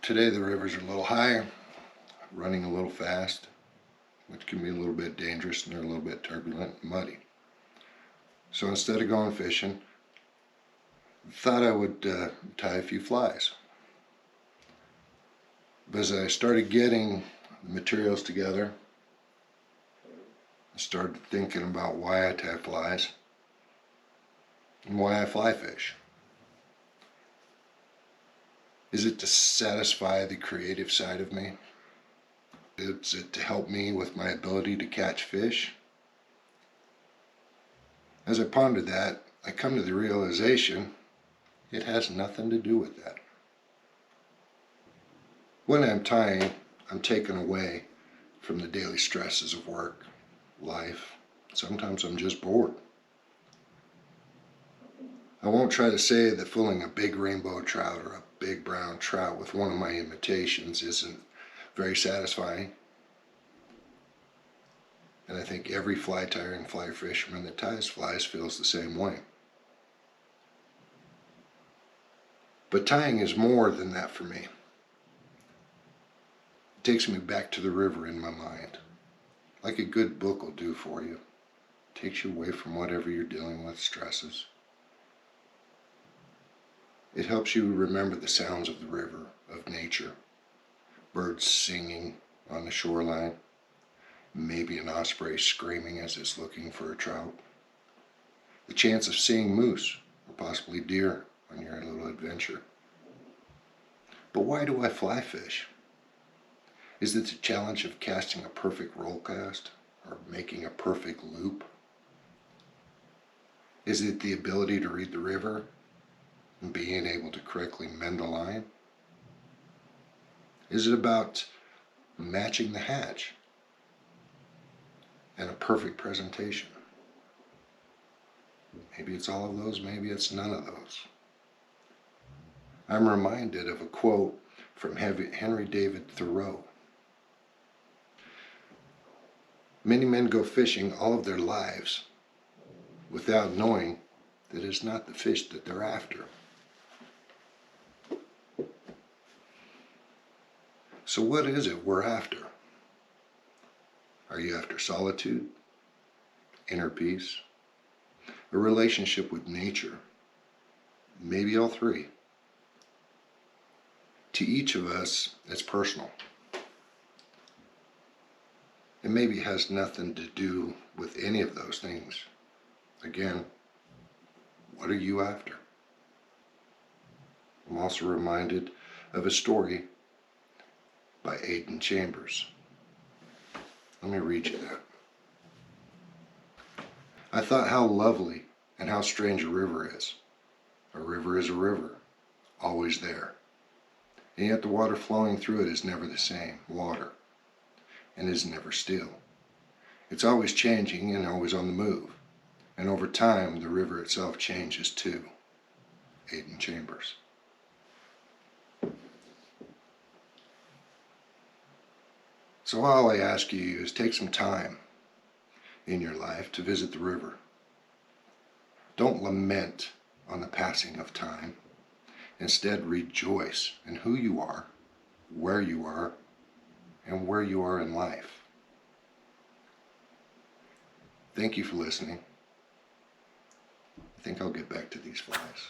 Today the rivers are a little high, running a little fast, which can be a little bit dangerous, and they're a little bit turbulent and muddy. So instead of going fishing, I thought I would tie a few flies. But as I started getting the materials together, I started thinking about why I tie flies and why I fly fish. Is it to satisfy the creative side of me? Is it to help me with my ability to catch fish? As I pondered that, I come to the realization it has nothing to do with that. When I'm tying, I'm taken away from the daily stresses of work, life. Sometimes I'm just bored. I won't try to say that fooling a big rainbow trout or a big brown trout with one of my imitations isn't very satisfying. And I think every fly tyer and fly fisherman that ties flies feels the same way. But tying is more than that for me. It takes me back to the river in my mind, like a good book will do for you. It takes you away from whatever you're dealing with, stresses. It helps you remember the sounds of the river, of nature, birds singing on the shoreline, maybe an osprey screaming as it's looking for a trout, the chance of seeing moose or possibly deer on your little adventure. But why do I fly fish? Is it the challenge of casting a perfect roll cast or making a perfect loop? Is it the ability to read the river and being able to correctly mend a line? Is it about matching the hatch and a perfect presentation? Maybe it's all of those, maybe it's none of those. I'm reminded of a quote from Henry David Thoreau. Many men go fishing all of their lives without knowing that it's not the fish that they're after. So what is it we're after? Are you after solitude, inner peace, a relationship with nature? Maybe all three. To each of us, it's personal. It maybe has nothing to do with any of those things. Again, what are you after? I'm also reminded of a story by Aidan Chambers. Let me read you that. I thought how lovely and how strange a river is. A river is a river, always there. And yet the water flowing through it is never the same water, and is never still. It's always changing and always on the move. And over time, the river itself changes too. Aidan Chambers. So all I ask you is take some time in your life to visit the river. Don't lament on the passing of time. Instead, rejoice in who you are, where you are, and where you are in life. Thank you for listening. I think I'll get back to these flies.